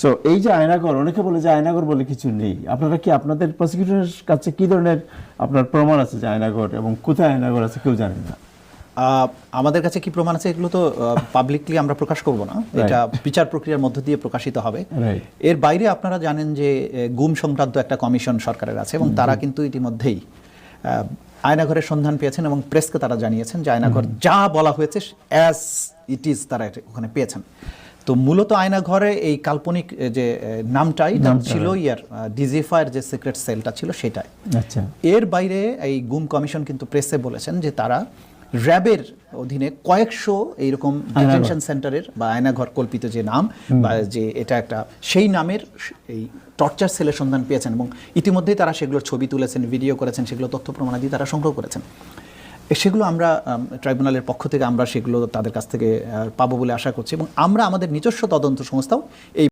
So এই যে আয়নাঘর, অনেকে বলে যে আয়নাঘর বলে কিছু নেই, আপনারা কি আপনাদের প্রসিকিউটরের কাছে কি ধরনের আপনার প্রমাণ আছে যে আয়নাঘর, এবং কোথায় আয়নাঘর আছে কেউ জানেন না? আমাদের কাছে কি প্রমাণ আছে এগুলো তো পাবলিকলি আমরা প্রকাশ করব না, এটা বিচার প্রক্রিয়ার মধ্য দিয়ে প্রকাশিত হবে। এর বাইরে আপনারা জানেন যে গুম সংক্রান্ত একটা কমিশন সরকারের আছে, এবং তারা কিন্তু ইতিমধ্যেই আয়নাঘরের সন্ধান পেয়েছেন এবং প্রেসকে তারা জানিয়েছেন যে আয়নাঘর যা বলা হয়েছে অ্যাজ ইট ইজ তারা ওখানে পেয়েছেন। তো মূলত আয়নাঘরে এই কাল্পনিক যে নামটাই ছিল ইয়ার ডিজিএফআইয়ের যে সিক্রেট সেলটা ছিল সেটাই। আচ্ছা, এর এর বাইরে এই গুম কমিশন কিন্তু প্রেসে বলেছেন যে তারা র্যাবের অধীনে কয়েকশো এইরকম ডিটেনশন সেন্টারের বা আয়নাঘর কল্পিত যে নাম বা যে এটা একটা সেই নামের এই টর্চার সেলের সন্ধান পেয়েছেন, এবং ইতিমধ্যেই তারা সেগুলোর ছবি তুলেছেন, ভিডিও করেছেন, সেগুলো তথ্য প্রমাণাদি তারা সংগ্রহ করেছেন। সেগুলো আমরা ট্রাইব্যুনালের পক্ষ থেকে আমরা সেগুলো তাদের কাছ থেকে পাবো বলে আশা করছি, এবং আমরা আমাদের নিজস্ব তদন্ত সংস্থাও এই